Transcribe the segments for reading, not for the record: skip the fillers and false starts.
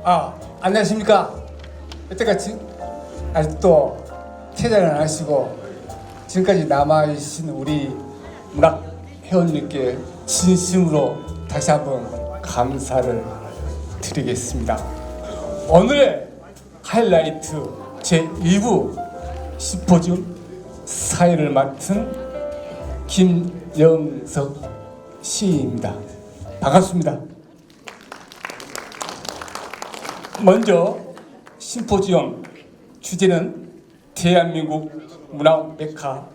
안녕하십니까. 여태까지 아직도 퇴장을 안 하시고 지금까지 남아계신 우리 문학 회원님께 진심으로 다시 한번 감사를 드리겠습니다. 오늘의 하이라이트 제2부 심포지움 사회를 맡은 김영석 시인입니다. 반갑습니다. 먼저 심포지움 주제는 대한민국 문학 메카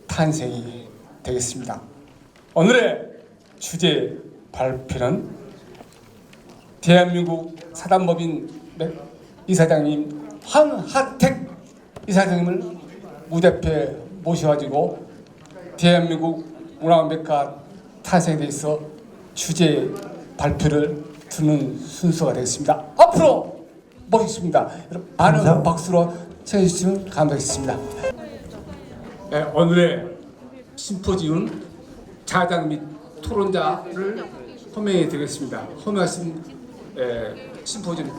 탄생이 되겠습니다. 오늘의 주제 발표는 대한민국 사단법인 이사장님 황하택 이사장님을 무대 앞에 모셔가지고 대한민국 문학 메카 탄생에 대해서 주제 발표를 듣는 순서가 되겠습니다. 앞으로 모시겠습니다. 여러분 많은 박수로 청해 주시면 감사하겠습니다. 네, 오늘의 심포지움 자장 및 토론자를 호명해 드리겠습니다. 호명하신 심포지움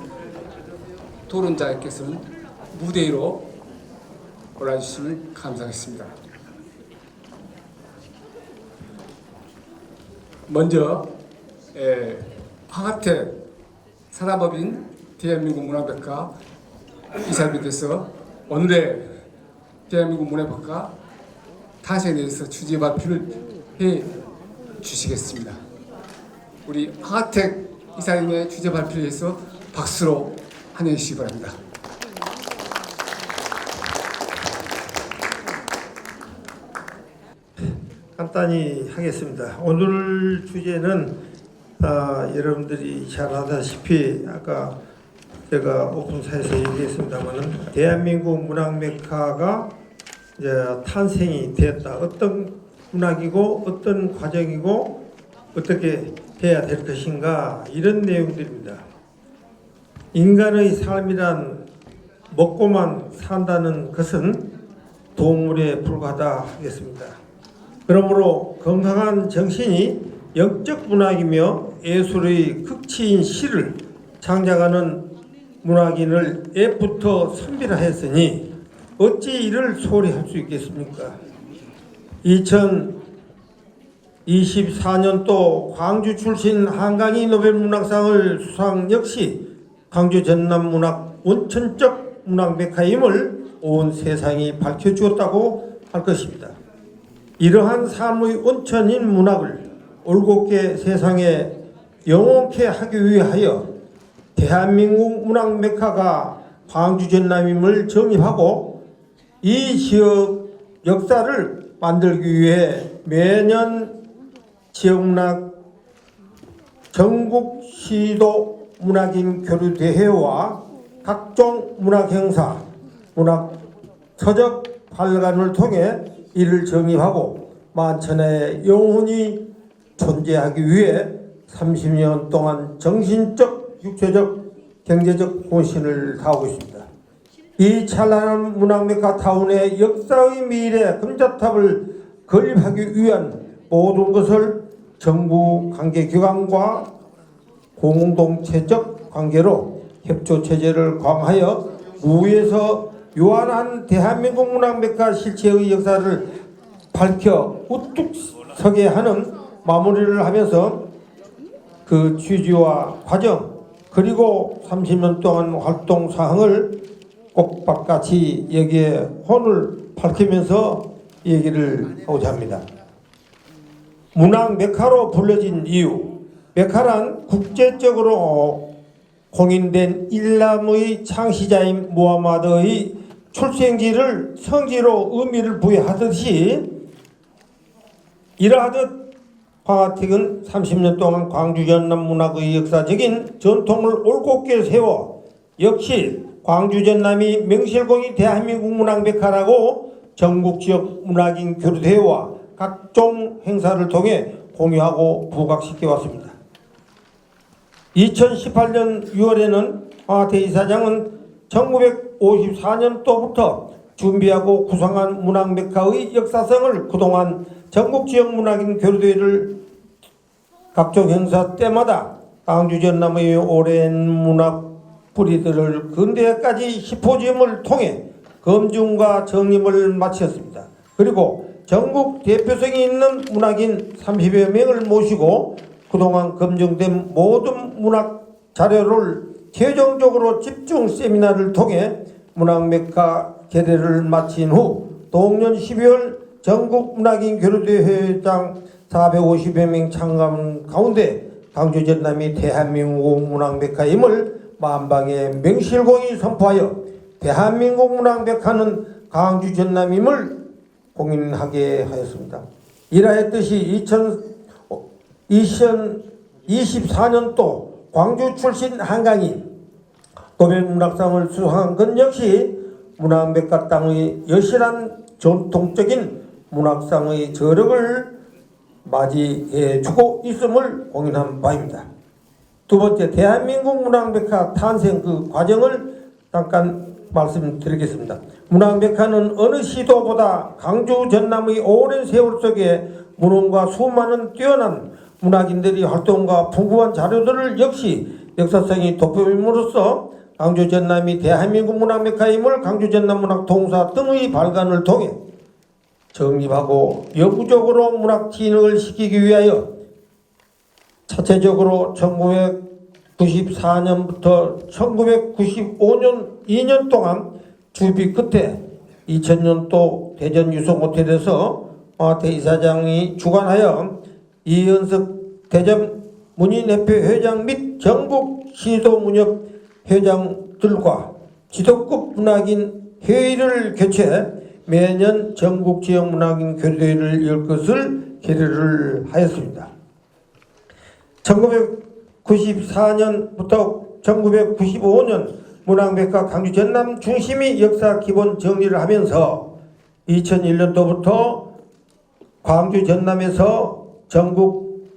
토론자께서는 무대 위로 올라주시면 감사하겠습니다. 먼저 황하택 사단법인 대한민국 문학백과 이사님께서 오늘의 대한민국 문학백과 탄생에 대해서 주제 발표를 해 주시겠습니다. 우리 황하택 이사님의 주제 발표에 대해서 박수로 환영해 주시기 바랍니다. 간단히 하겠습니다. 오늘 주제는 여러분들이 잘 아다시피 아까 제가 오픈사에서 얘기했습니다만은 대한민국 문학 메카가 이제 탄생이 되었다. 어떤 문학이고 어떤 과정이고 어떻게 돼야 될 것인가 이런 내용들입니다. 인간의 삶이란 먹고만 산다는 것은 동물에 불과하다 하겠습니다. 그러므로 건강한 정신이 영적 문학이며 예술의 극치인 시를 창작하는 문학인을 애부터 선비라했으니 어찌 이를 소홀히 할 수 있겠습니까? 2024년도 광주 출신 한강희 노벨문학상을 수상 역시 광주 전남문학 원천적 문학 메카임을 온 세상이 밝혀주었다고 할 것입니다. 이러한 삶의 원천인 문학을 올곧게 세상에 영원케 하기 위하여 대한민국 문학 메카가 광주 전남임을 정립하고 이 지역 역사를 만들기 위해 매년 지역문학 전국 시도 문학인 교류대회와 각종 문학행사, 문학 서적 발간을 통해 이를 정립하고 만천하에 영원히 존재하기 위해 30년 동안 정신적, 육체적, 경제적 헌신을 다하고 있습니다. 이 찬란한 문학 메카 타운의 역사의 미래 금자탑을 건립하기 위한 모든 것을 정부 관계기관과 공동체적 관계로 협조체제를 강화하여 무에서 요한한 대한민국 문학 메카 실체의 역사를 밝혀 우뚝 서게 하는 마무리를 하면서 그 취지와 과정 그리고 30년 동안 활동 사항을 꼭박같이 여기에 혼을 밝히면서 얘기를 하고자 합니다. 문학 메카로 불려진 이유, 메카란 국제적으로 공인된 일람의 창시자인 무하마드의 출생지를 성지로 의미를 부여하듯이 이러하듯 황하택은 30년 동안 광주 전남 문학의 역사적인 전통을 올곧게 세워 역시 광주 전남이 명실공히 대한민국 문학 메카라고 전국 지역 문학인 교류대회와 각종 행사를 통해 공유하고 부각시켜 왔습니다. 2018년 6월에는 황하택 이사장은 1954년도부터 준비하고 구상한 문학 메카의 역사성을 그동안 전국 지역 문학인 교류대회를 각종 행사 때마다 광주 전남의 오랜 문학 뿌리들을 근대까지 시포지엄을 통해 검증과 정립을 마쳤습니다. 그리고 전국 대표성이 있는 문학인 30여 명을 모시고 그동안 검증된 모든 문학 자료를 최종적으로 집중 세미나를 통해 문학 메카 개례를 마친 후 동년 12월 전국 문학인 교류대 회장 450여 명 참가한 가운데 광주 전남이 대한민국 문학 메카임을 만방의 명실공히 선포하여 대한민국 문학 메카는 광주 전남임을 공인하게 하였습니다. 이러했듯이 2024년도 광주 출신 한강인 노벨문학상을 수상한 것 역시 문학메카 땅의 여실한 전통적인 문학상의 저력을 맞이해주고 있음을 공인한 바입니다. 두 번째, 대한민국 문학메카 탄생 그 과정을 잠깐 말씀드리겠습니다. 문학메카는 어느 시도보다 광주 전남의 오랜 세월 속에 문헌과 수많은 뛰어난 문학인들이 활동과 풍부한 자료들을 역시 역사성이 돋보임으로써 광주 전남이 대한민국 문학메카임을 광주 전남 문학통사 등의 발간을 통해 정립하고 영구적으로 문학 진흥을 시키기 위하여 차체적으로 1994년부터 1995년 2년 동안 준비 끝에 2000년도 대전 유성호텔에서 화태 이사장이 주관하여 이현석 대전 문인협회 회장 및 전국 시도문협 회장들과 지도급 문학인 회의를 개최해 매년 전국 지역 문학인 교류대회를 열 것을 계획을 하였습니다. 1994년부터 1995년 문학메카 광주 전남 중심이 역사 기본 정리를 하면서 2001년도부터 광주 전남에서 전국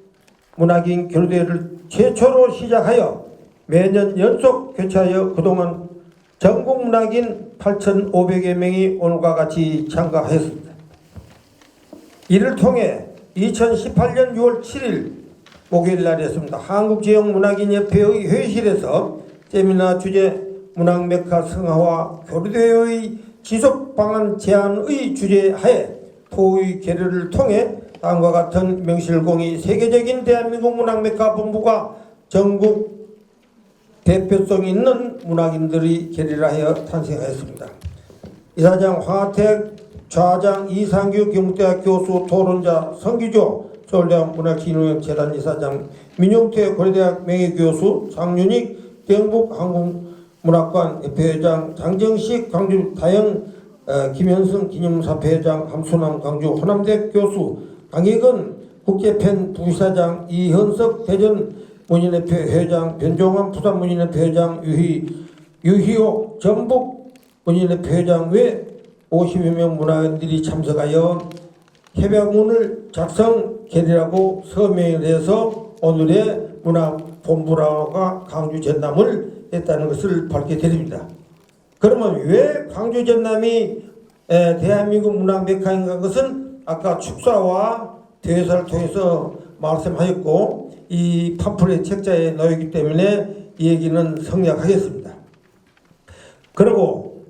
문학인 교류대회를 최초로 시작하여 매년 연속 개최하여 그동안 전국 문학인 8,500여 명이 오늘과 같이 참가하였습니다. 이를 통해 2018년 6월 7일 목요일 날이었습니다. 한국지역문학인협회의 회의실에서 세미나 주제 문학메카 성화와 교류대회의 지속방안 제안의 주제하에 토의 계류를 통해 다음과 같은 명실공히 세계적인 대한민국 문학메카 본부가 전국 대표성 있는 문학인들이 계류하여 탄생하였습니다. 이사장 황하택, 좌장 이상규 경북대학 교수, 토론자 성기조 서울대학 문학진흥재단 이사장, 민용태 고려대학 명예교수, 장윤익 경북한국문학관 협회회장, 장정식 광주 다영 김현승 기념사회회장, 함수남 광주 호남대 교수, 강익은 국제팬 부이사장, 이현석 대전 문인협회 회장, 변종환 부산문인협회 회장, 유희옥 전북 문인협회 회장 외 50여 명 문화인들이 참석하여 협약문을 작성, 계류하고 서명을 해서 오늘의 문화본부라가 광주 전남을 했다는 것을 밝게 드립니다. 그러면 왜 광주 전남이 대한민국 문학 메카인가 것은 아까 축사와 대회사를 통해서 말씀하였고 이 팜플렛 책자에 놓이기 때문에 이 얘기는 생략하겠습니다. 그리고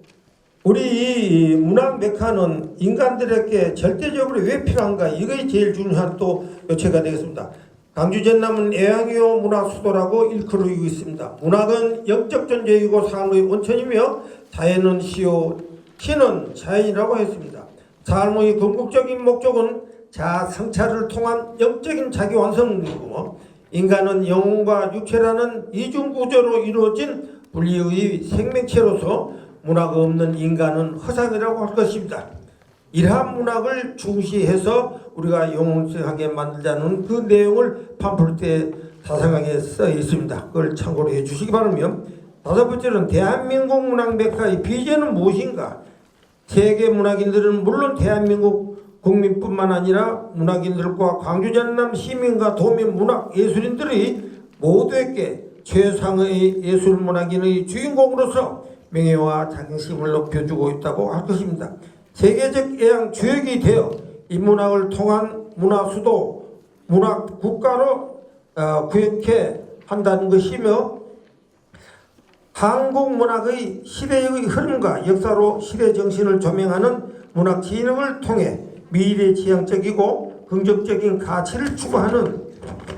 우리 이 문학 메카는 인간들에게 절대적으로 왜 필요한가, 이것이 제일 중요한 또 요체가 되겠습니다. 광주 전남은 애양이요 문화 수도라고 일컬어지고 있습니다. 문학은 영적 존재이고 삶의 원천이며 자연은 시요 신은 자연이라고 했습니다. 삶의 궁극적인 목적은 자아 성찰을 통한 영적인 자기 완성이고 인간은 영혼과 육체라는 이중 구조로 이루어진 분리의 생명체로서 문화가 없는 인간은 허상이라고 할 것입니다. 이러한 문학을 중시해서 우리가 영웅성하게 만들자는 그 내용을 팜플렛에 자세하게 써 있습니다. 그걸 참고로 해주시기 바라며, 다섯 번째는 대한민국 문학 메카의 비전은 무엇인가? 세계 문학인들은 물론 대한민국 국민뿐만 아니라 문학인들과 광주 전남 시민과 도민 문학 예술인들이 모두에게 최상의 예술 문학인의 주인공으로서 명예와 자긍심을 높여주고 있다고 할 것입니다. 세계적 애양 주역이 되어 이 문학을 통한 문화 수도, 문학 국가로 구역해 한다는 것이며, 한국 문학의 시대의 흐름과 역사로 시대 정신을 조명하는 문학 진흥을 통해 미래 지향적이고 긍정적인 가치를 추구하는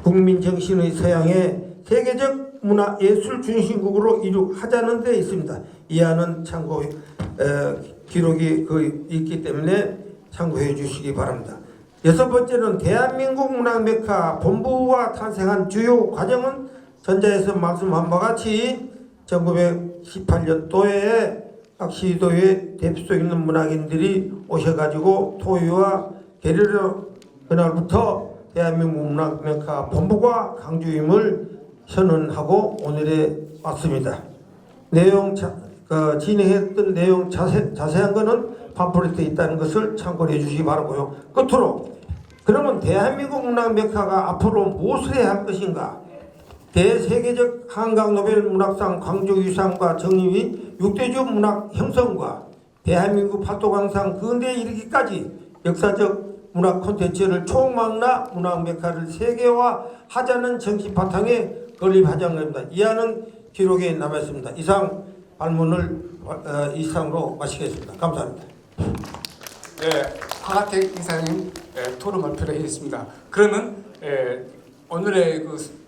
국민 정신의 서양의 세계적 문화 예술 중심국으로 이룩하자는 데 있습니다. 이하는 참고 기록이 있기 때문에 참고해 주시기 바랍니다. 여섯 번째는 대한민국 문학 메카 본부가 탄생한 주요 과정은 전자에서 말씀한 바와 같이 1918년도에 각 시도에 대표성 있는 문학인들이 오셔가지고 토요와 계례로 그날부터 대한민국 문학 메카 본부가 강주임을 선언하고 오늘에 왔습니다. 진행했던 내용 자세한 거는 팜플렛에 있다는 것을 참고해 주시기 바라고요. 끝으로 그러면 대한민국 문학 메카가 앞으로 무엇을 해야 할 것인가? 대세계적 한강 노벨 문학상 광주유상과 정립이 6대주 문학 형성과 대한민국 팔도강상 근대에 이르기까지 역사적 문학 콘텐츠를 총망라 문학 메카를 세계화하자는 정신 바탕에 건립하자는 겁니다. 이하는 기록에 남았습니다. 이상 발문을 이상으로 마치겠습니다. 감사합니다. 네, 황하택 이사님 토론 발표를 했습니다. 그러면 오늘의 그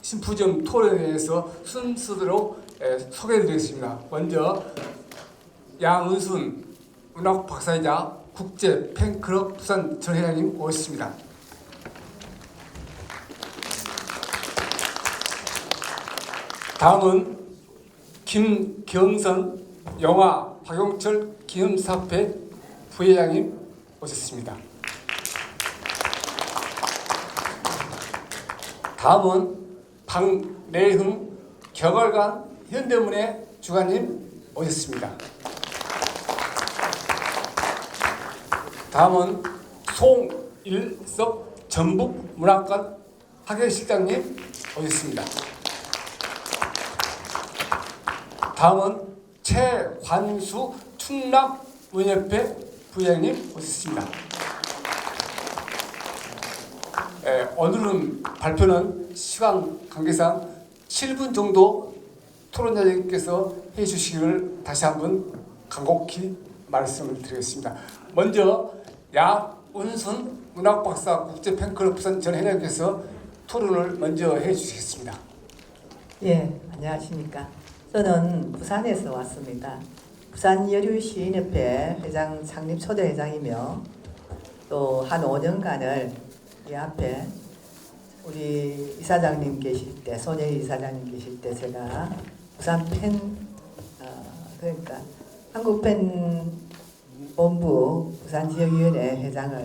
심포지엄 토론회에서 순서대로 소개해드리겠습니다. 먼저 양은순 문학 박사이자 국제 팬클럽 부산 전 회장님 오셨습니다. 다음은 김경선 영화 박용철 기념사업회 부회장님 오셨습니다. 다음은 박내흥 격월간 현대문예 주관님 오셨습니다. 다음은 송일섭 전북문학관 학예실장님 오셨습니다. 다음은 최관수 충남문협회 부회장님 오셨습니다. 오늘은 발표는 시간 관계상 7분 정도 토론자님께서 해주시기를 다시 한번 간곡히 말씀을 드리겠습니다. 먼저 야운순 문학박사 국제팬클럽 부산 전 회장님께서 토론을 먼저 해주시겠습니다. 예, 안녕하십니까. 저는 부산에서 왔습니다. 부산여류시인협회 회장 창립 초대회장이며 또 한 5년간을 이 앞에 우리 이사장님 계실 때, 손예희 이사장님 계실 때 제가 부산 그러니까 한국팬 본부 부산지역위원회 회장을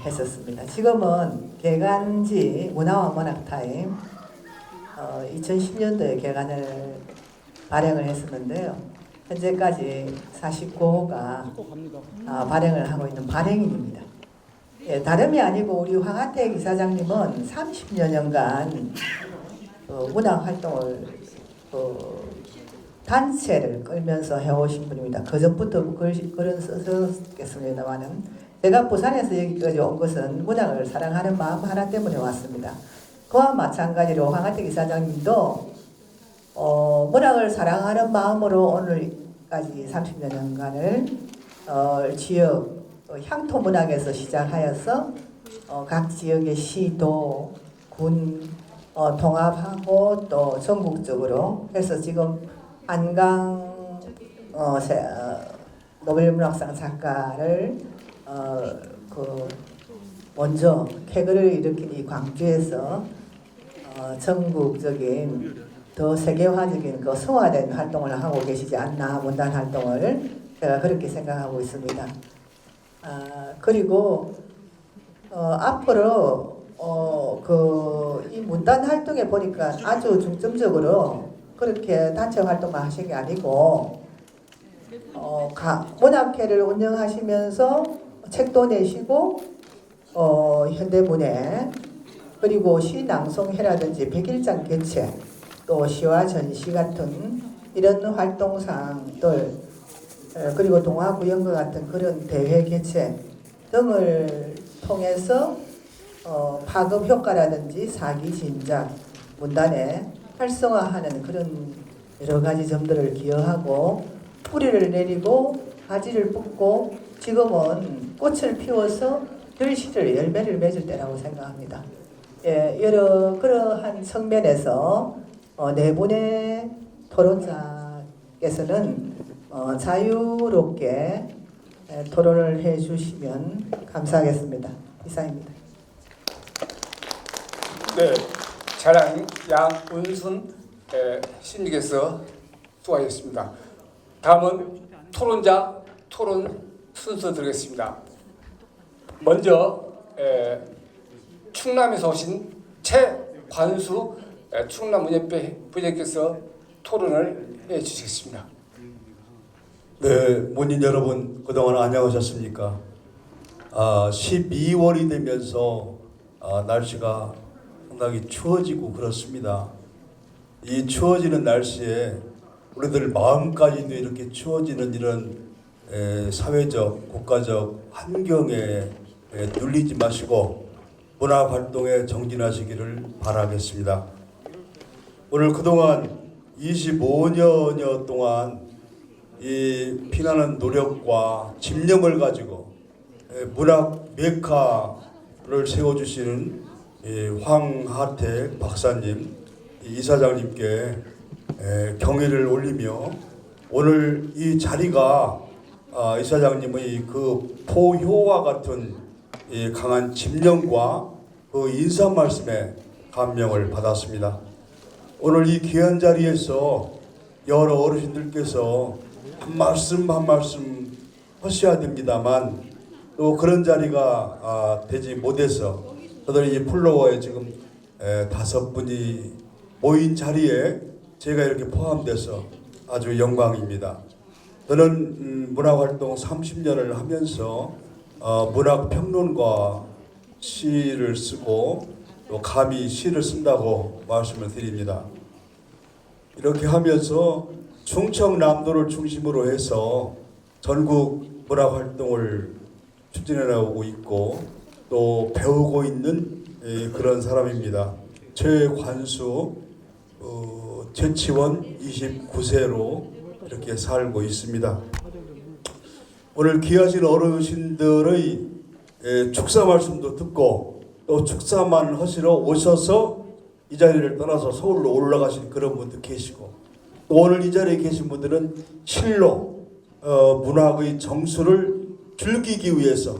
했었습니다. 지금은 개간지 문화와 문학타임 2010년도에 개간을 발행을 했었는데요. 현재까지 49호가 발행을 하고 있는 발행인입니다. 예, 다름이 아니고 우리 황하택 이사장님은 30여 년간 문학 활동을 단체를 끌면서 해오신 분입니다. 그 전부터 글은 썼겠습니다만은 제가 부산에서 여기까지 온 것은 문학을 사랑하는 마음 하나 때문에 왔습니다. 그와 마찬가지로 황하택 이사장님도 문학을 사랑하는 마음으로 오늘까지 30여 년간을 지역 향토 문학에서 시작하여서 각 지역의 시도, 군 통합하고 또 전국적으로 해서 지금 한강 노벨문학상 작가를 먼저 쾌거를 일으킨 이 광주에서 전국적인 더 세계화적인 그 성화된 활동을 하고 계시지 않나, 문단 활동을 제가 그렇게 생각하고 있습니다. 그리고 앞으로 이 문단 활동에 보니까 아주 중점적으로 그렇게 단체 활동만 하신 게 아니고 문학회를 운영하시면서 책도 내시고 현대문예 그리고 시낭송회라든지 백일장 개최 또 시와 전시 같은 이런 활동상들 그리고 동화구연과 같은 그런 대회 개최 등을 통해서 파급 효과라든지 사기 진작 문단에 활성화하는 그런 여러 가지 점들을 기여하고 뿌리를 내리고 가지를 뻗고 지금은 꽃을 피워서 열매를 맺을 때라고 생각합니다. 예, 여러 그러한 측면에서 네 분의 토론자께서는 자유롭게 토론을 해주시면 감사하겠습니다. 이상입니다. 네, 자랑 양은순 신님께서 수고하셨습니다. 다음은 토론자 토론 순서 드리겠습니다. 먼저 충남에서 오신 최관수 충남문예회 부장께서 토론을 해주시겠습니다. 네, 문인 여러분 그동안 안녕하셨습니까? 12월이 되면서 날씨가 상당히 추워지고 그렇습니다. 이 추워지는 날씨에 우리들 마음까지도 이렇게 추워지는 이런 사회적, 국가적 환경에 눌리지 마시고 문화활동에 정진하시기를 바라겠습니다. 오늘 그동안 25년여 동안 이 피나는 노력과 집념을 가지고 문학 메카를 세워주시는 황하택 박사님, 이사장님께 경의를 올리며 오늘 이 자리가 이사장님의 그 포효와 같은 이 강한 집념과 그 인사 말씀에 감명을 받았습니다. 오늘 이 귀한 자리에서 여러 어르신들께서 한 말씀 한 말씀 하셔야 됩니다만 또 그런 자리가 되지 못해서 저들이 이 플로어에 지금 5분이 모인 자리에 제가 이렇게 포함돼서 아주 영광입니다. 저는 문화활동 30년을 하면서 문학평론과 시를 쓰고 또 감히 시를 쓴다고 말씀을 드립니다. 이렇게 하면서 충청남도를 중심으로 해서 전국 문학활동을 추진해 나오고 있고 또 배우고 있는 그런 사람입니다. 최관수 최치원 29세로 이렇게 살고 있습니다. 오늘 귀하신 어르신들의 축사 말씀도 듣고 또 축사만 하시러 오셔서 이 자리를 떠나서 서울로 올라가신 그런 분도 계시고 또 오늘 이 자리에 계신 분들은 실로 문학의 정수를 즐기기 위해서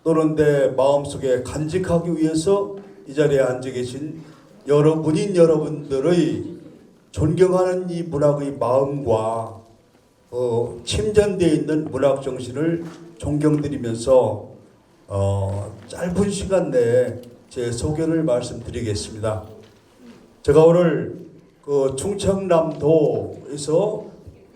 또는 내 마음속에 간직하기 위해서 이 자리에 앉아 계신 문인 여러분들의 존경하는 이 문학의 마음과 침전되어 있는 문학 정신을 존경드리면서 짧은 시간 내에 제 소견을 말씀드리겠습니다. 제가 오늘 그 충청남도에서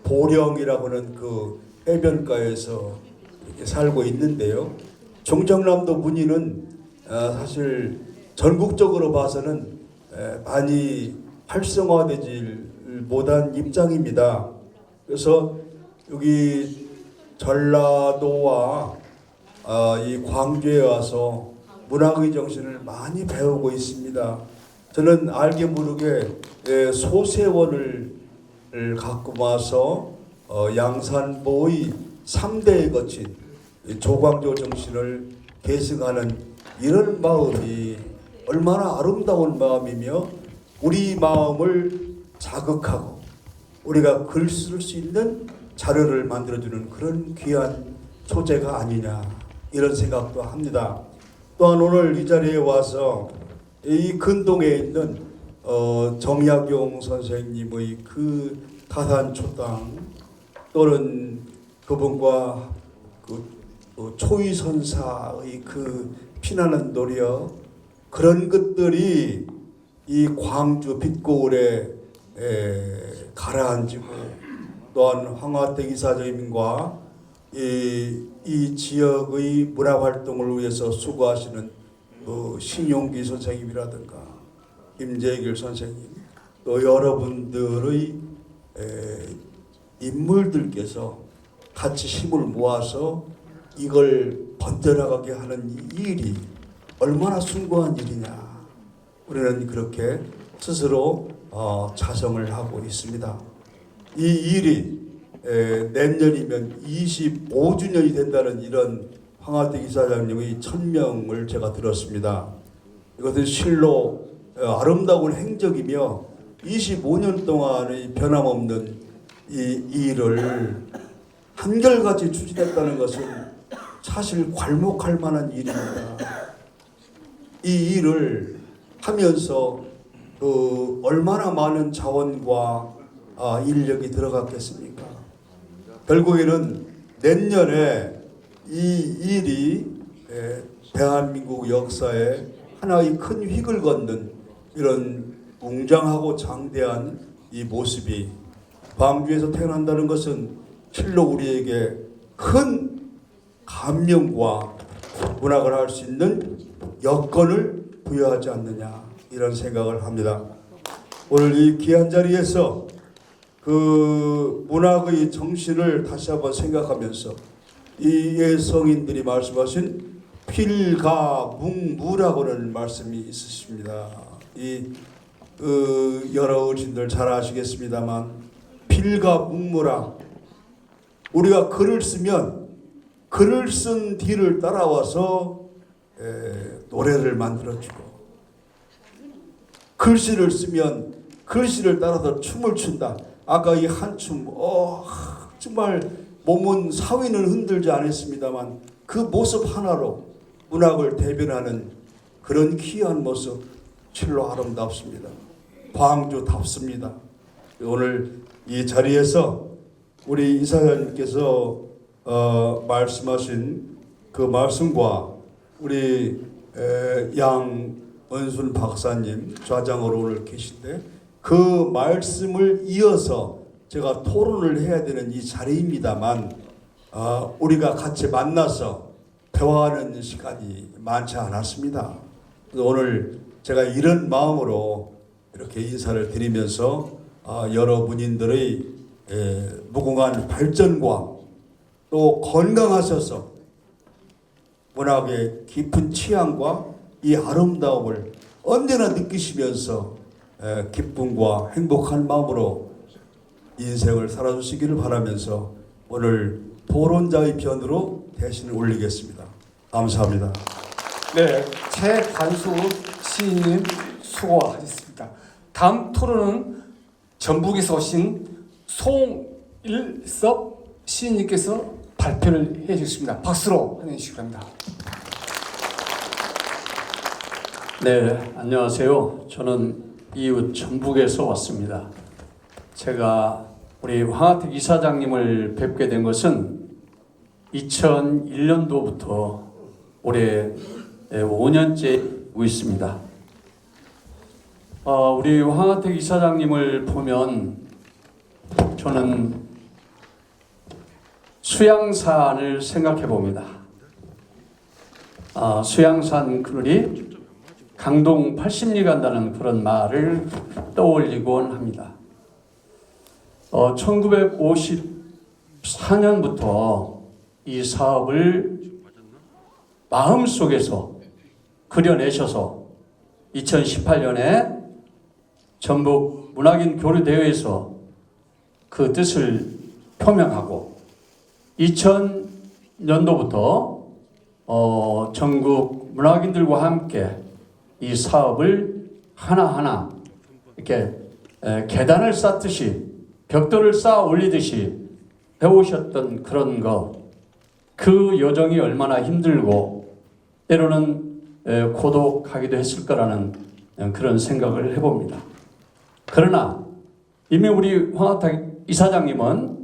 보령이라고 하는 그 해변가에서 이렇게 살고 있는데요. 충청남도 문인은 사실 전국적으로 봐서는 많이 활성화되지 못한 입장입니다. 그래서 여기 전라도와 이 광주에 와서 문학의 정신을 많이 배우고 있습니다. 저는 알게 모르게 소세원을 갖고 와서 양산보의 3대에 거친 조광조 정신을 계승하는 이런 마음이 얼마나 아름다운 마음이며 우리 마음을 자극하고 우리가 글 쓸 수 있는 자료를 만들어주는 그런 귀한 소재가 아니냐 이런 생각도 합니다. 또한 오늘 이 자리에 와서 이 근동에 있는 정약용 선생님의 그 타산초당 또는 그분과 그 초이선사의 그 피나는 노력 그런 것들이 이 광주 빛고울에 가라앉고 또한 황하택 이사장님과 이 지역의 문화활동을 위해서 수고하시는 신용기 선생님이라든가 김재길 선생님 또 여러분들의 인물들께서 같이 힘을 모아서 이걸 번져나가게 하는 이 일이 얼마나 숭고한 일이냐 우리는 그렇게 스스로 자성을 하고 있습니다. 이 일이 내년이면 25주년이 된다는 이런 황하택 이사장님의 천명을 제가 들었습니다. 이것은 실로 아름다운 행적이며 25년 동안의 변함없는 이 일을 한결같이 추진했다는 것은 사실 괄목할 만한 일입니다. 이 일을 하면서 얼마나 많은 자원과 인력이 들어갔겠습니까? 결국에는 내년에 이 일이 대한민국 역사에 하나의 큰 획을 걷는 이런 웅장하고 장대한 이 모습이 광주에서 태어난다는 것은 실로 우리에게 큰 감명과 문학을 할 수 있는 여건을 부여하지 않느냐 이런 생각을 합니다. 오늘 이 귀한 자리에서 그 문학의 정신을 다시 한번 생각하면서 이 예성인들이 말씀하신 필가묵무라고는 말씀이 있으십니다. 여러 어르신들 잘 아시겠습니다만 필가묵무라, 우리가 글을 쓰면 글을 쓴 뒤를 따라와서 노래를 만들어주고, 글씨를 쓰면 글씨를 따라서 춤을 춘다. 아까 이 한춤, 정말 몸은 사위는 흔들지 않았습니다만 그 모습 하나로 문학을 대변하는 그런 귀한 모습, 실로 아름답습니다. 광주답습니다. 오늘 이 자리에서 우리 이사장님께서 말씀하신 그 말씀과 우리 양은순 박사님 좌장으로 오늘 계신데 그 말씀을 이어서 제가 토론을 해야 되는 이 자리입니다만 우리가 같이 만나서 대화하는 시간이 많지 않았습니다. 오늘 제가 이런 마음으로 이렇게 인사를 드리면서 여러 문인들의 무궁한 발전과 또 건강하셔서 문학의 깊은 취향과 이 아름다움을 언제나 느끼시면서 기쁨과 행복한 마음으로 인생을 살아주시기를 바라면서 오늘 토론자의 편으로 대신을 올리겠습니다. 감사합니다. 네, 최관수 시인님 수고하셨습니다. 다음 토론은 전북에서 오신 송일섭 시인님께서 발표를 해주십니다. 박수로 환영해 주시기 바랍니다. 네, 안녕하세요. 저는 이웃 전북에서 왔습니다. 제가 우리 황하택 이사장님을 뵙게 된 것은 2001년도부터 올해 5년째고 있습니다. 우리 황하택 이사장님을 보면 저는 수양산을 생각해 봅니다. 수양산 그늘이 강동 80리 간다는 그런 말을 떠올리곤 합니다. 1954년부터 이 사업을 마음속에서 그려내셔서 2018년에 전북 문학인 교류대회에서 그 뜻을 표명하고 2000년도부터 전국 문학인들과 함께 이 사업을 하나하나 이렇게 계단을 쌓듯이 벽돌을 쌓아 올리듯이 해오셨던 그런 그 여정이 얼마나 힘들고 때로는 고독하기도 했을 거라는 그런 생각을 해봅니다. 그러나 이미 우리 황하택 이사장님은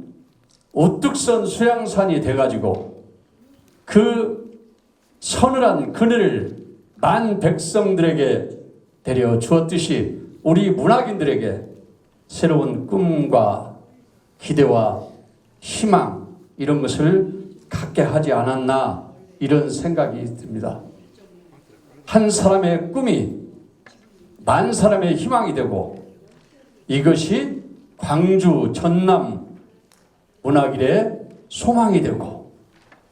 우뚝 선 수양산이 돼가지고 그 서늘한 그늘을 만 백성들에게 데려 주었듯이 우리 문학인들에게 새로운 꿈과 기대와 희망 이런 것을 갖게 하지 않았나 이런 생각이 듭니다. 한 사람의 꿈이 만 사람의 희망이 되고 이것이 광주 전남 문학인의 소망이 되고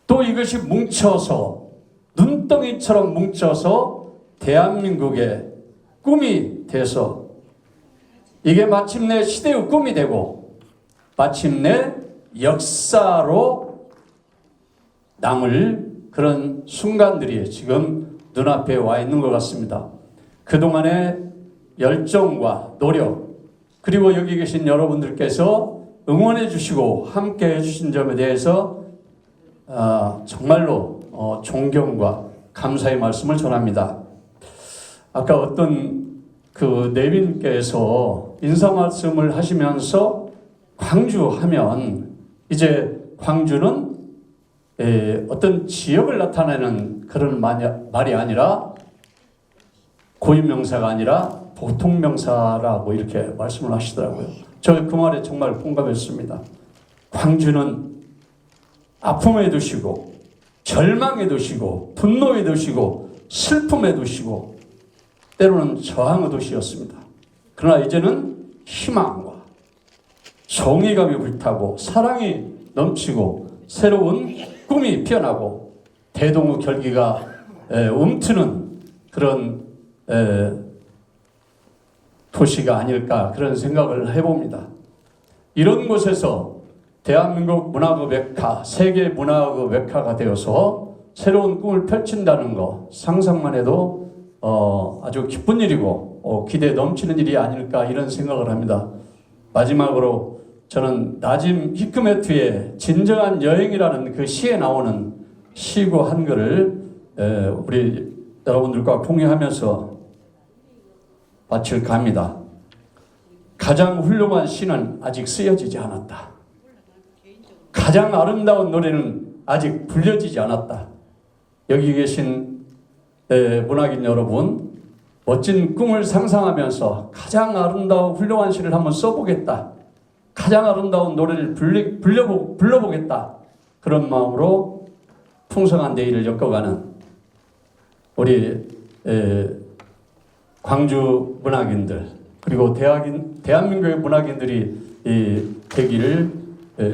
또 이것이 뭉쳐서 눈덩이처럼 뭉쳐서 대한민국의 꿈이 돼서 이게 마침내 시대의 꿈이 되고 마침내 역사로 남을 그런 순간들이 지금 눈앞에 와 있는 것 같습니다. 그동안의 열정과 노력, 그리고 여기 계신 여러분들께서 응원해 주시고 함께 해 주신 점에 대해서 정말로 존경과 감사의 말씀을 전합니다. 아까 어떤 그 내빈께서 인사 말씀을 하시면서 광주하면 이제 광주는 어떤 지역을 나타내는 그런 말이 아니라 고유명사가 아니라 보통명사라고 이렇게 말씀을 하시더라고요. 저 그 말에 정말 공감했습니다. 광주는 아픔의 도시고 절망의 도시고 분노의 도시고 슬픔의 도시고 때로는 저항의 도시였습니다. 그러나 이제는 희망과 정의감이 불타고 사랑이 넘치고 새로운 꿈이 피어나고 대동의 결기가 움트는 그런 도시가 아닐까 그런 생각을 해봅니다. 이런 곳에서 대한민국 문화의 메카, 세계 문화의 메카가 되어서 새로운 꿈을 펼친다는 거 상상만 해도 아주 기쁜 일이고 기대 넘치는 일이 아닐까 이런 생각을 합니다. 마지막으로 저는 나짐 히크메트의 진정한 여행이라는 그 시에 나오는 시구 한 글을 우리 여러분들과 공유하면서 마칠까 합니다. 가장 훌륭한 시는 아직 쓰여지지 않았다. 가장 아름다운 노래는 아직 불려지지 않았다. 여기 계신 문학인 여러분, 멋진 꿈을 상상하면서 가장 아름다운 훌륭한 시를 한번 써보겠다. 가장 아름다운 노래를 불러보겠다. 그런 마음으로 풍성한 내일을 엮어가는 우리 광주 문학인들 그리고 대한민국의 문학인들이 되기를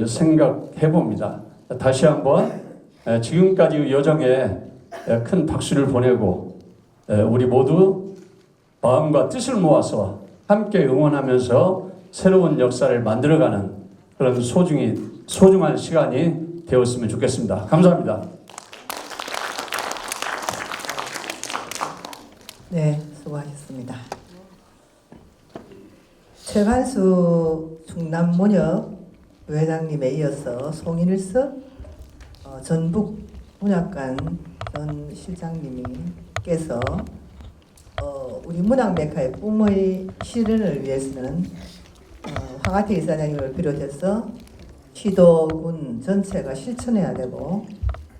생각해 봅니다. 다시 한번 지금까지 여정에 큰 박수를 보내고 우리 모두 마음과 뜻을 모아서 함께 응원하면서 새로운 역사를 만들어가는 그런 소중한 시간이 되었으면 좋겠습니다. 감사합니다. 네, 수고하셨습니다. 최관수 충남문역 부회장님에 이어서 송일섭 전북 문학관 전 실장님께서 우리 문학 메카의 꿈의 실현을 위해서는 황하태 이사장님을 비롯해서 시도군 전체가 실천해야 되고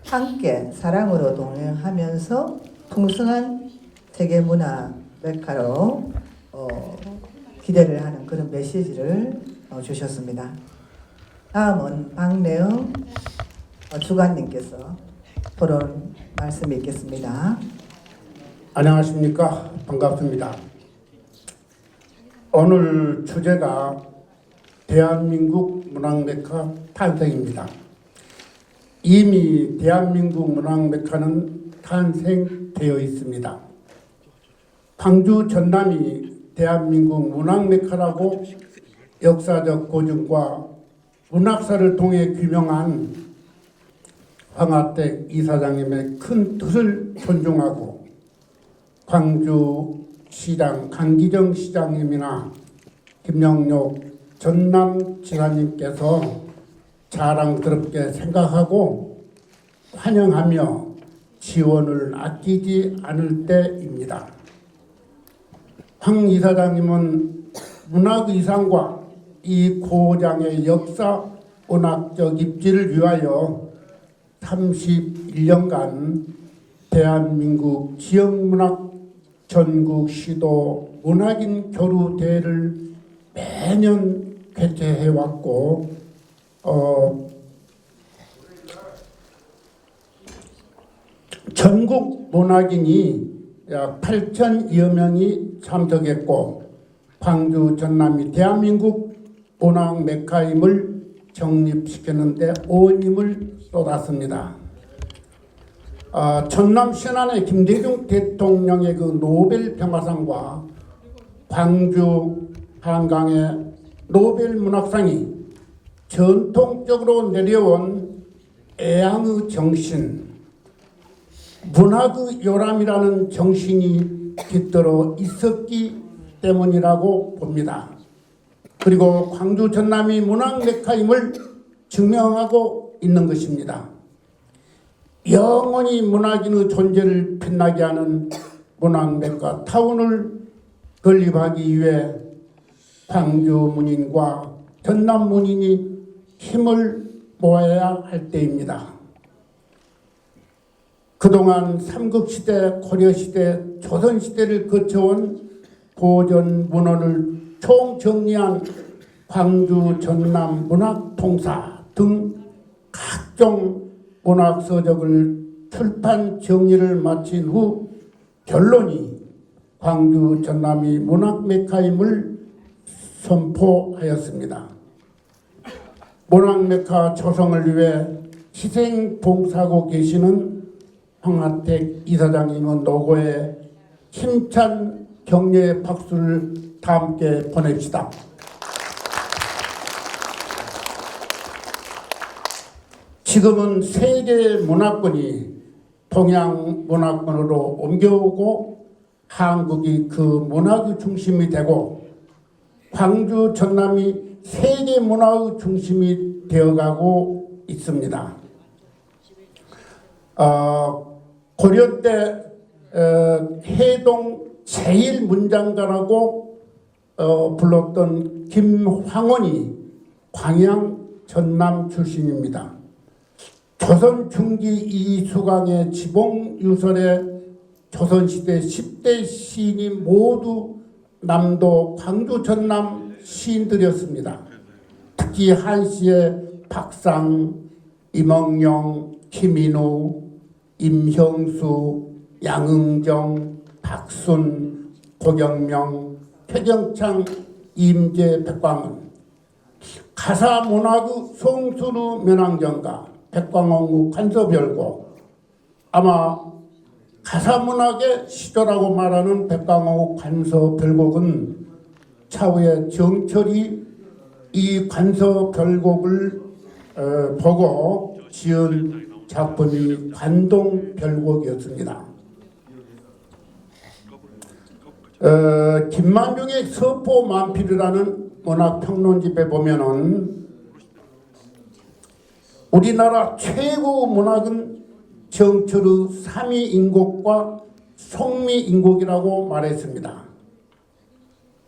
함께 사랑으로 동행하면서 풍성한 세계 문화 메카로 기대를 하는 그런 메시지를 주셨습니다. 다음은 박래영 주관님께서 토론 말씀이 있겠습니다. 안녕하십니까. 반갑습니다. 오늘 주제가 대한민국 문학메카 탄생입니다. 이미 대한민국 문학메카는 탄생되어 있습니다. 광주 전남이 대한민국 문학메카라고 역사적 고증과 문학사를 통해 규명한 황하택 이사장님의 큰 뜻을 존중하고 광주시장 강기정 시장님이나 김영록 전남지사님께서 자랑스럽게 생각하고 환영하며 지원을 아끼지 않을 때입니다. 황 이사장님은 문학의상과 이 고장의 역사 문학적 입지를 위하여 31년간 대한민국 지역문학 전국 시도 문학인 교류 대회를 매년 개최해왔고 전국 문학인이 약 8,000여 명이 참석했고 광주 전남이 대한민국 문학 메카임을 정립시키는 데 온 힘을 쏟았습니다. 전남 신안의 김대중 대통령의 그 노벨 평화상과 광주 한강의 노벨 문학상이 전통적으로 내려온 애양의 정신, 문학의 요람이라는 정신이 깃들어 있었기 때문이라고 봅니다. 그리고 광주 전남이 문학 메카임을 증명하고 있는 것입니다. 영원히 문학인의 존재를 빛나게 하는 문학 메카 타운을 건립하기 위해 광주 문인과 전남 문인이 힘을 모아야 할 때입니다. 그동안 삼국시대, 고려시대, 조선시대를 거쳐온 고전 문헌을 총정리한 광주 전남 문학통사 등 각종 문학서적을 출판 정리를 마친 후 결론이 광주 전남이 문학 메카임을 선포하였습니다. 문학 메카 조성을 위해 희생 봉사하고 계시는 황하택 이사장님의 노고에 힘찬 격려의 박수를 다 함께 보냅시다. 지금은 세계 문화권이 동양 문화권으로 옮겨오고 한국이 그 문화의 중심이 되고 광주 전남이 세계 문화의 중심이 되어가고 있습니다. 고려 때 해동 제1문장가라고 불렀던 김황원이 광양 전남 출신입니다. 조선 중기 이수강의 지봉유설에 조선시대 10대 시인이 모두 남도 광주 전남 시인들이었습니다. 특히 한시의 박상, 임엉영, 김인우, 임형수, 양흥정, 박순, 고경명, 최경창, 임재, 백광은 가사문학의 송수루 면왕정가, 백광홍의 관서별곡, 아마 가사문학의 시조라고 말하는 백광홍의 관서별곡은 차후에 정철이 이 관서별곡을 보고 지은 작품이 관동별곡이었습니다. 김만중의 서포만필이라는 문학평론집에 보면은 우리나라 최고 문학은 정철의 삼위인곡과 송미인곡이라고 말했습니다.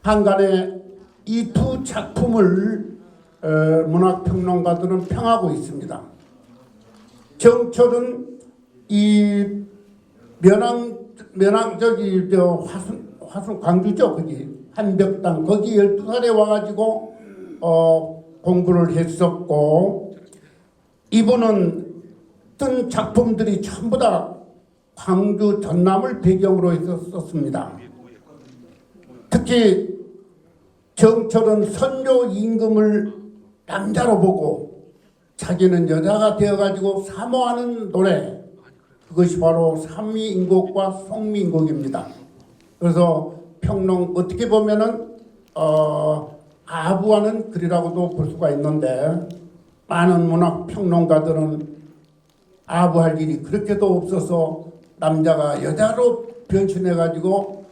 한간에 이 두 작품을 문학평론가들은 평하고 있습니다. 정철은 이 화순 광주죠, 거기 한벽당 거기 12살에 와가지고 공부를 했었고, 이분은 쓴 작품들이 전부 다 광주 전남을 배경으로 해서 썼습니다. 특히 정철은 선조 임금을 남자로 보고 자기는 여자가 되어가지고 사모하는 노래, 그것이 바로 삼위인곡과 송미인곡입니다. 그래서 평론 어떻게 보면은 아부하는 글이라고도 볼 수가 있는데, 많은 문학 평론가들은 아부할 일이 그렇게도 없어서 남자가 여자로 변신해가지고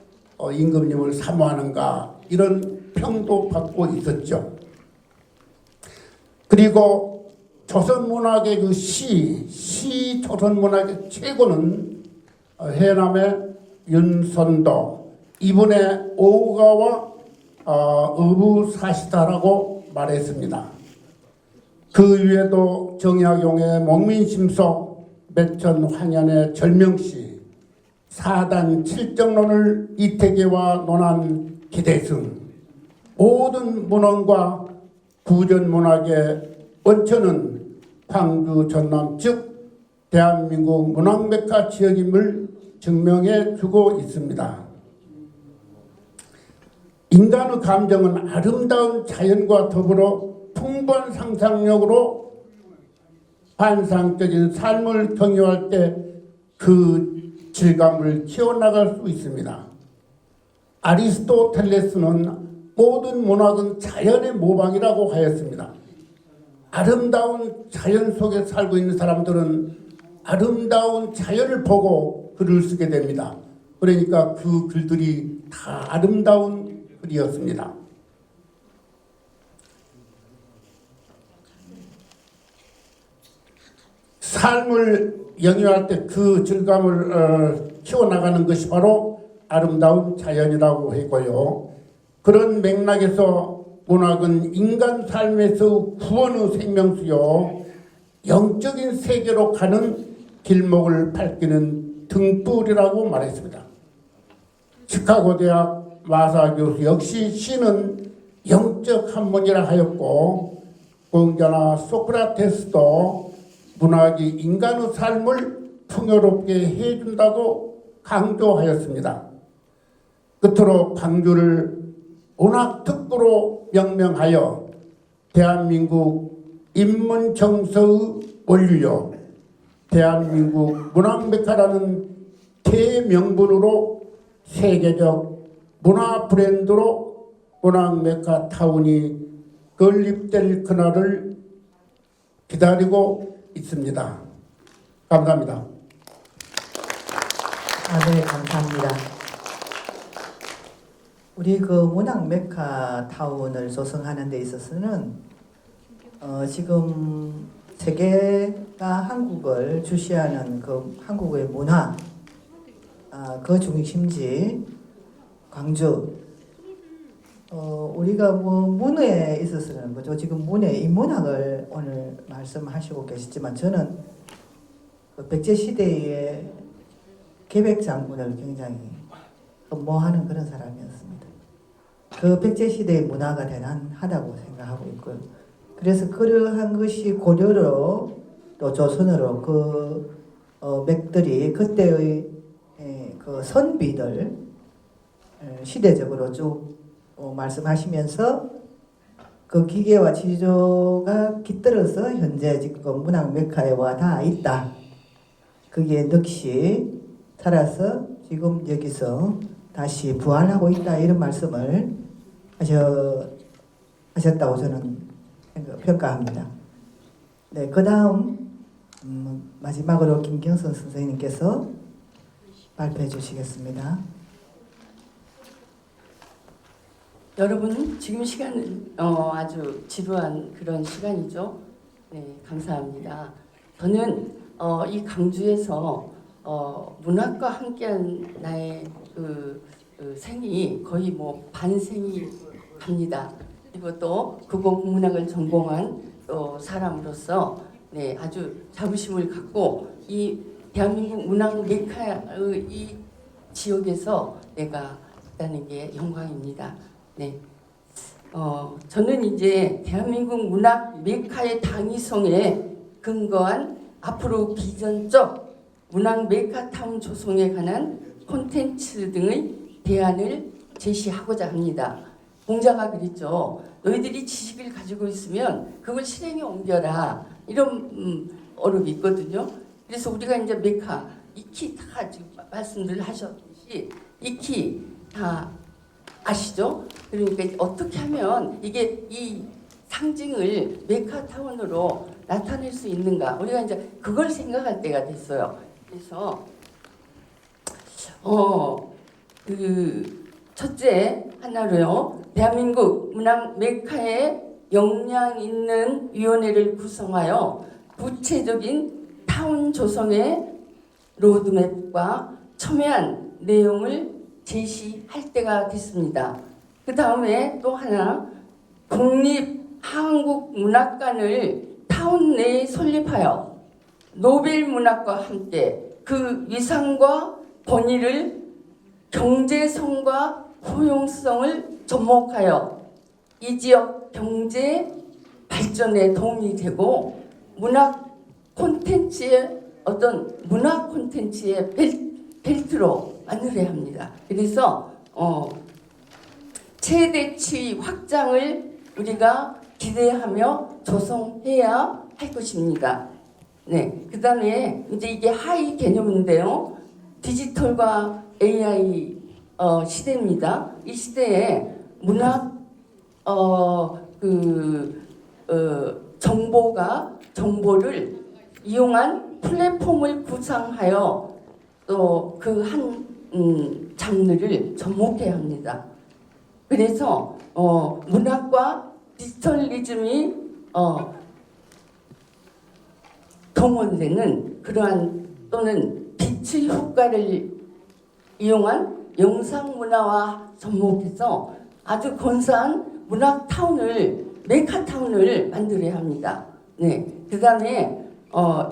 임금님을 사모하는가, 이런 평도 받고 있었죠. 그리고 조선문학의 그 시 조선문학의 최고는 해남의 윤선도, 이분의 오가와 어부사시다라고 말했습니다. 그 위에도 정약용의 목민심서, 매천 황현의 절명시, 사단 칠정론을 이태계와 논한 기대승, 모든 문헌과 구전문학의 원천은 광주 전남 즉 대한민국 문학메카 지역임을 증명해 주고 있습니다. 인간의 감정은 아름다운 자연과 더불어 풍부한 상상력으로 환상적인 삶을 경유할 때 그 질감을 키워나갈 수 있습니다. 아리스토텔레스는 모든 문학은 자연의 모방이라고 하였습니다. 아름다운 자연 속에 살고 있는 사람들은 아름다운 자연을 보고 글을 쓰게 됩니다. 그러니까 그 글들이 다 아름다운 글이었습니다. 삶을 영위할 때 그 질감을 키워나가는 것이 바로 아름다운 자연이라고 했고요. 그런 맥락에서 문학은 인간 삶에서 구원의 생명수요, 영적인 세계로 가는 길목을 밝히는 등불이라고 말했습니다. 시카고 대학 마사 교수 역시 시는 영적 학문이라 하였고, 공자나 소크라테스도 문학이 인간의 삶을 풍요롭게 해준다고 강조하였습니다. 끝으로 광주를 문학특구로 명명하여 대한민국 인문정서의 원류요, 대한민국 문학메카라는 대명분으로 세계적 문화 브랜드로 문학메카 타운이 건립될 그날을 기다리고 있습니다. 감사합니다. 네, 감사합니다. 우리 그 문학 메카 타운을 조성하는 데 있어서는 지금 세계가 한국을 주시하는 그 한국의 문화, 그 중심지 광주. 우리가 뭐 문화에 있어서는 그죠. 지금 문화, 인문학을 오늘 말씀하시고 계시지만 저는 그 백제 시대의 계백 장군을 굉장히 흠모하는 그런 사람이었습니다. 그 백제 시대의 문화가 대단하다고 생각하고 있고요. 그래서 그러한 것이 고려로 또 조선으로 그 맥들이 그때의 그 선비들 시대적으로 쭉 말씀하시면서 그 기계와 지조가 깃들어서 현재 지금 문학 메카에 와 닿아 있다. 그게 넋이 살아서 지금 여기서 다시 부활하고 있다, 이런 말씀을 하셨다고 저는 평가합니다. 네, 그 다음 마지막으로 김경선 선생님께서 발표해 주시겠습니다. 여러분, 지금 시간은 아주 지루한 그런 시간이죠. 네, 감사합니다. 저는 이 강주에서 문학과 함께한 나의 그 생이 거의 뭐 반생이 갑니다. 그리고 또 국어국문학을 전공한 또 사람으로서 네, 아주 자부심을 갖고 이 대한민국 문학 메카의 이 지역에서 내가 있다는 게 영광입니다. 네, 저는 이제 대한민국 문학 메카의 당위성에 근거한 앞으로 비전적 문학 메카타운 조성에 관한 콘텐츠 등의 대안을 제시하고자 합니다. 공자가 그랬죠. 너희들이 지식을 가지고 있으면 그걸 실행에 옮겨라. 이런 어록이 있거든요. 그래서 우리가 이제 메카, 익히 다 지금 말씀들 하셨듯이 익히 다 아시죠? 그러니까 어떻게 하면 이게 이 상징을 메카타운으로 나타낼 수 있는가? 우리가 이제 그걸 생각할 때가 됐어요. 그래서 그 첫째 하나로요. 대한민국 문학 메카에 역량 있는 위원회를 구성하여 구체적인 타운 조성의 로드맵과 첨예한 내용을 제시할 때가 됐습니다. 그 다음에 또 하나, 국립한국문학관을 타운 내에 설립하여 노벨문학과 함께 그 위상과 권위를 경제성과 포용성을 접목하여 이 지역 경제 발전에 도움이 되고 문학 콘텐츠의 어떤 문학 콘텐츠의 벨트로 만들어야 합니다. 그래서 최대치 확장을 우리가 기대하며 조성해야 할 것입니다. 네, 그 다음에 이제 이게 하이 개념인데요. 디지털과 AI 시대입니다. 이 시대에 문학 정보를 이용한 플랫폼을 구상하여 또 그 한 장르를 접목해야 합니다. 그래서 문학과 디지털리즘이 동원되는 그러한 또는 빛의 효과를 이용한 영상 문화와 접목해서 아주 근사한 문학 타운을 메카타운을 만들어야 합니다. 네, 그다음에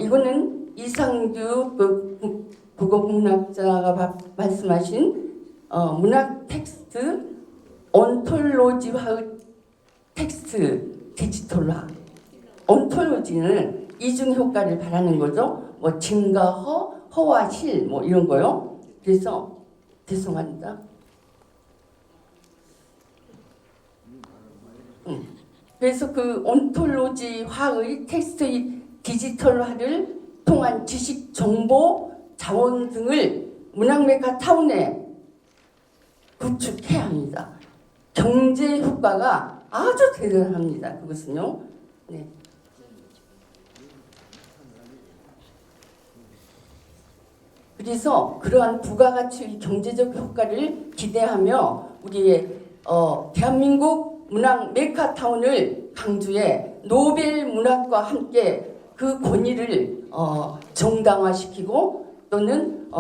이거는 이상규 국어문학자가 말씀하신 문학 텍스트 온톨로지화의 텍스트 디지털화. 온톨로지는 이중 효과를 바라는 거죠. 뭐 진과 허와 실 뭐 이런 거요. 그래서 죄송합니다. 그래서 그 온톨로지화의 텍스트의 디지털화를 통한 지식, 정보, 자원 등을 문학 메카 타운에 구축해야 합니다. 경제 효과가 아주 대단합니다. 그것은요. 네. 그래서 그러한 부가가치의 경제적 효과를 기대하며 우리의 대한민국 문학 메카타운을 강주해 노벨 문학과 함께 그 권위를 정당화시키고 또는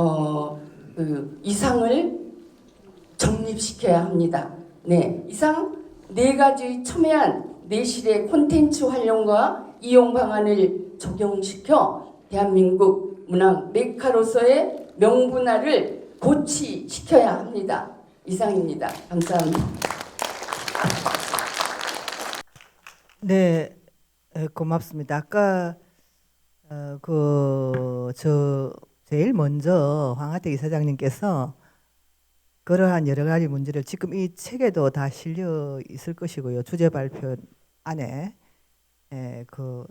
그 이상을 정립시켜야 합니다. 네, 이상 네 가지 첨예한 내실의 콘텐츠 활용과 이용 방안을 적용시켜 대한민국 문학 메카로서의 명분화를 고취시켜야 합니다. 이상입니다. 감사합니다. 네, 고맙습니다. 아까 제일 먼저 황하태 이사장님께서 그러한 여러 가지 문제를 지금 이 책에도 다 실려 있을 것이고요. 주제 발표 안에 그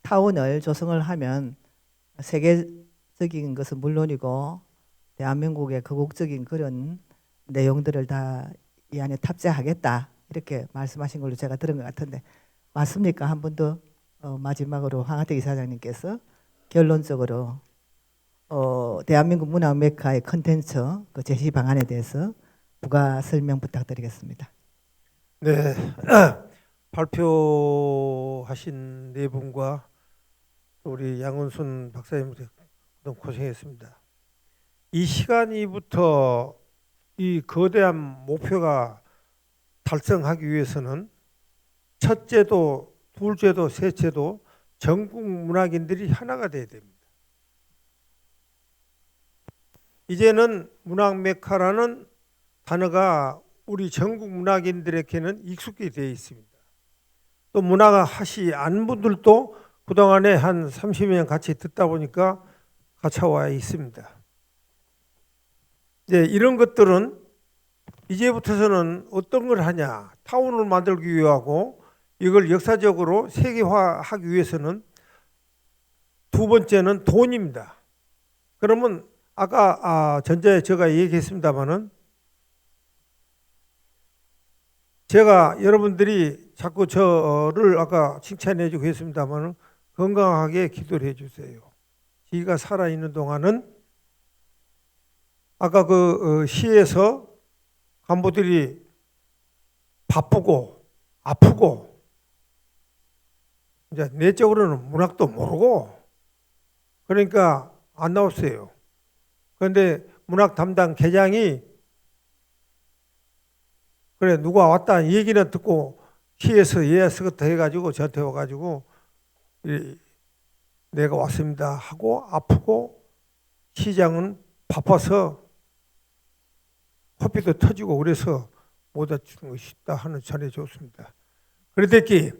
타운을 조성을 하면 세계적인 것은 물론이고 대한민국의 거국적인 그런 내용들을 다 이 안에 탑재하겠다 이렇게 말씀하신 걸로 제가 들은 것 같은데 맞습니까? 한 번 더 마지막으로 황하태 이사장님께서 결론적으로 대한민국 문화 메카의 컨텐츠 그 제시 방안에 대해서 부가 설명 부탁드리겠습니다. 네, 발표하신 네 분과 우리 양은순 박사님들 너무 고생했습니다. 이 시간이부터 이 거대한 목표가 달성하기 위해서는 첫째도, 둘째도, 셋째도 전국 문학인들이 하나가 돼야 됩니다. 이제는 문학 메카라는 단어가 우리 전국 문학인들에게는 익숙히 되어 있습니다. 또 문학 하시 않은 분들도 그동안에 한 30년 같이 듣다 보니까 같이와 있습니다. 이제 이런 것들은 이제부터서는 어떤 걸 하냐, 타운을 만들기 위하고 이걸 역사적으로 세계화하기 위해서는 두 번째는 돈입니다. 그러면 아까 전자에 제가 얘기했습니다마는 제가 여러분들이 자꾸 저를 아까 칭찬해 주고 했습니다마는 건강하게 기도를 해 주세요. 지가 살아있는 동안은 아까 그 시에서 간부들이 바쁘고 아프고 이제 내적으로는 문학도 모르고 그러니까 안 나왔어요. 그런데 문학 담당 계장이 그래 누가 왔다 얘기는 듣고 시에서 예약서부터 해가지고 저한테 와가지고 내가 왔습니다 하고 아프고 시장은 바빠서 커피도 터지고 그래서 못 와주는 것이 있다 하는 전해줬습니다. 그랬더니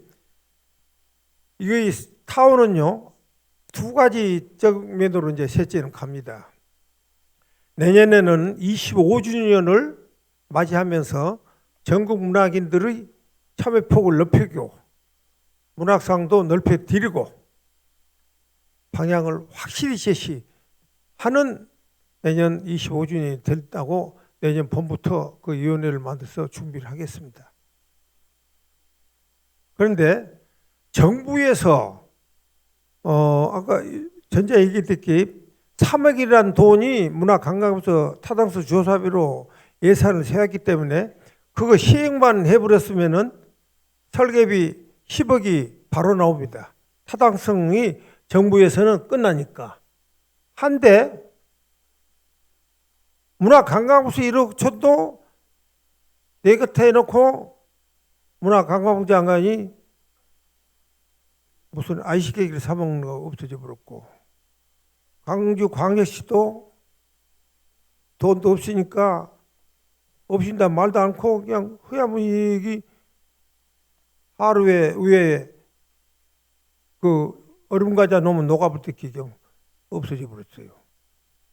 이 타운은요 두 가지 측면으로 이제 셋째는 갑니다. 내년에는 25주년을 맞이하면서 전국 문학인들의 참여폭을 높이고 문학상도 넓혀드리고 방향을 확실히 제시하는 내년 25주년이 됐다고 내년 봄부터 그 위원회를 만들어서 준비를 하겠습니다. 그런데 정부에서 아까 전자 얘기했듯이 3억이라는 돈이 문화관광부서 타당성 조사비로 예산을 세웠기 때문에 그거 시행만 해버렸으면은 설계비 10억이 바로 나옵니다. 타당성이 정부에서는 끝나니까. 한데 문화관광부서 1억 쳐도 내 곁에 해놓고 문화관광부 장관이 무슨 IC계기를 사먹는 거 없어져 버렸고, 광주 광역시도 돈도 없으니까 없인다 말도 않고 그냥 허야무익이 하루에 위에 그 얼음 과자 놓으면 녹아볼 때 기경 없어져 버렸어요.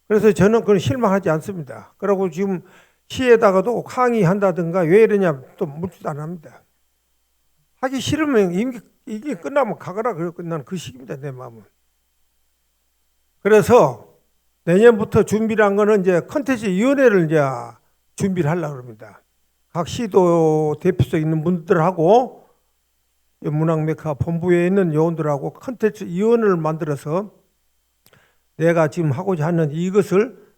그래서 저는 그건 실망하지 않습니다. 그리고 지금 시에다가도 항의한다든가 왜 이러냐 또 묻지도 안 합니다. 하기 싫으면 이게 끝나면 가거라. 그래 끝나는 그 식입니다. 내 마음은. 그래서 내년부터 준비를 한 거는 이제 컨텐츠 위원회를 이제 준비를 하려고 합니다. 각 시도 대표성 있는 분들하고 문학메카 본부에 있는 요원들하고 컨텐츠 위원회를 만들어서 내가 지금 하고자 하는 이것을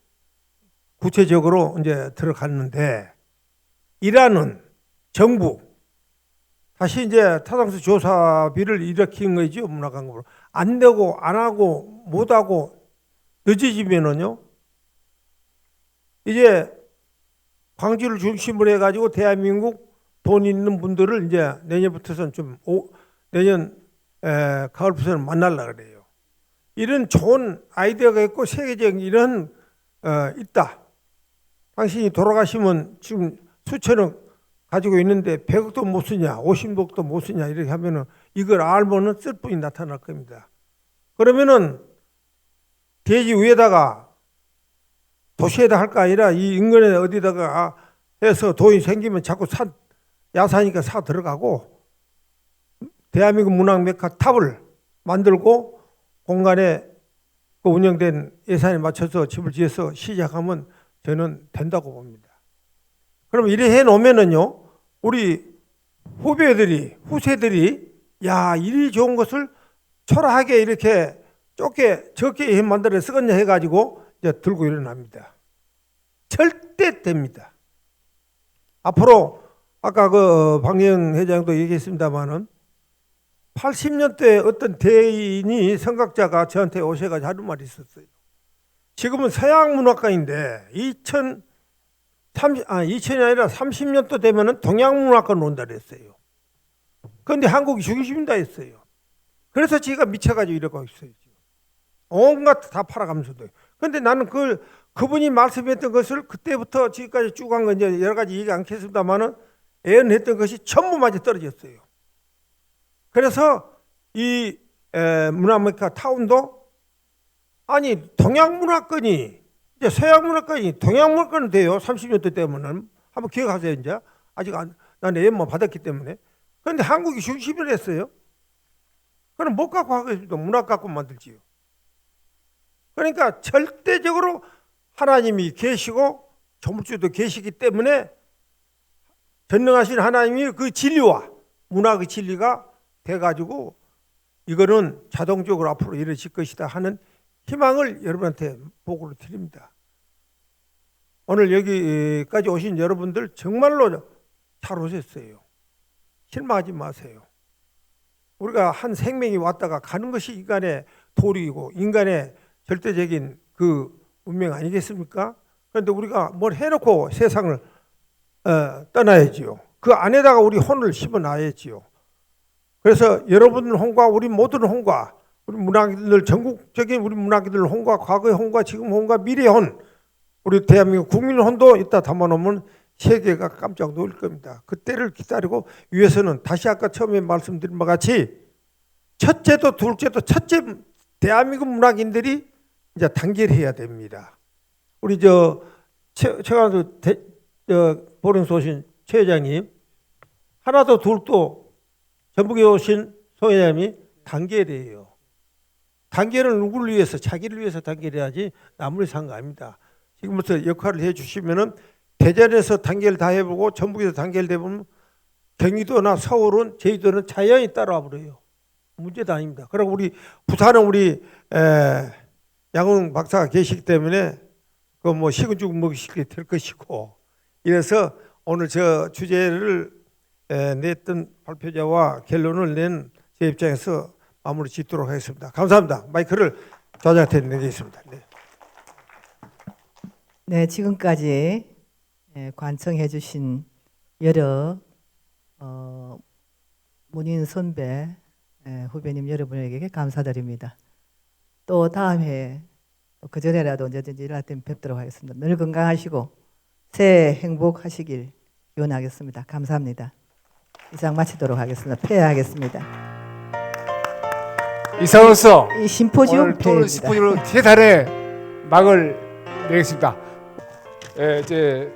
구체적으로 이제 들어갔는데, 이라는 정부 다시 이제 타당성 조사비를 일으킨 거죠. 문화관광부로 안 되고 안 하고 못 하고 늦어지면은요, 이제 광주를 중심으로 해가지고 대한민국 돈 있는 분들을 이제 내년부터는 내년 가을부터는 만나려고 그래요. 이런 좋은 아이디어가 있고 세계적인 이런 있다. 당신이 돌아가시면 지금 수천억 가지고 있는데 100억도 못 쓰냐, 50억도 못 쓰냐 이렇게 하면은 이걸 알면은 쓸 뿐이 나타날 겁니다. 그러면은 대지 위에다가 도시에다 할 거 아니라 이 인근에 어디다가 해서 돈이 생기면 자꾸 야사니까 사 들어가고 대한민국 문학 메카 탑을 만들고 공간에 그 운영된 예산에 맞춰서 집을 지어서 시작하면 저는 된다고 봅니다. 그럼 이래 해 놓으면은요, 우리 후세들이 야, 이리 좋은 것을 초라하게 이렇게 적게 만들어 쓰겠냐 해가지고 이제 들고 일어납니다. 절대 됩니다. 앞으로 아까 그 방영 회장도 얘기했습니다만은 80년대 어떤 대인이 성각자가 저한테 오셔가지고 하는 말이 있었어요. 지금은 서양 문학가인데 2000이 아니라 30년 또 되면은 동양 문학가 논다 그랬어요. 그런데 한국이 중심이다 했어요. 그래서 제가 미쳐가지고 이러고 있어요. 지금. 온갖 다 팔아가면서도. 그런데 나는 그분이 말씀했던 것을 그때부터 지금까지 쭉 한 건 이제 여러 가지 얘기 않겠습니다만은 애언했던 것이 전부 맞아 떨어졌어요. 그래서 이 문화메카 타운도 아니 동양 문화권이 이제 서양 문화권이 동양 문화권은 돼요. 30년대 때문은 한번 기억하세요. 이제 아직 난 애언만 받았기 때문에. 그런데 한국이 중심을 했어요. 그럼 못 갖고 하겠습니다. 문화 갖고 만들지요. 그러니까 절대적으로 하나님이 계시고 조물주도 계시기 때문에 전능하신 하나님이 그 진리와 문학의 진리가 돼가지고 이거는 자동적으로 앞으로 이루어질 것이다 하는 희망을 여러분한테 보고를 드립니다. 오늘 여기까지 오신 여러분들 정말로 잘 오셨어요. 실망하지 마세요. 우리가 한 생명이 왔다가 가는 것이 인간의 도리이고 인간의 절대적인 그 운명 아니겠습니까? 그런데 우리가 뭘 해놓고 세상을 떠나야지요. 그 안에다가 우리 혼을 심어놔야지요. 그래서 여러분 혼과 우리 모든 혼과 우리 문학인들 전국적인 우리 문학인들 혼과 과거의 혼과 지금 혼과 미래의 혼, 우리 대한민국 국민 혼도 이따 담아놓으면 세계가 깜짝 놀랄 겁니다. 그때를 기다리고 위해서는 다시 아까 처음에 말씀드린 바 같이 첫째도 둘째도 첫째 대한민국 문학인들이 이제 단결해야 됩니다. 우리 최강수 보령소 오신 최 회장님, 하나도 둘도 전북에 오신 송 회장님이 단결해요. 단결은 누구를 위해서? 자기를 위해서 단결해야지 남을 위해서 한 거 아닙니다. 지금부터 역할을 해주시면은 대전에서 단결 다 해보고 전북에서 단결되면 경기도나 서울은 제주도는 자연히 따라와 버려요. 문제도 아닙니다. 그리고 우리 부산은 우리 양훈 박사가 계시기 때문에 그 뭐 식은 죽 먹이시게 될 것이고, 이래서 오늘 저 주제를 냈던 발표자와 결론을 낸 제 입장에서 마무리 짓도록 하겠습니다. 감사합니다. 마이크를 저자한테 내겠습니다. 네. 네, 지금까지 관청해 주신 여러 문인 선배 후배님 여러분에게 감사드립니다. 또 다음 해 그전에라도 언제든지 일할 때 뵙도록 하겠습니다. 늘 건강하시고 새해 행복하시길 기원하겠습니다. 감사합니다. 이상 마치도록 하겠습니다. 폐하하겠습니다. 이상으로서 이 심포지움 오늘 토론 폐입니다. 심포지움으로 대단히 막을 내겠습니다. 이제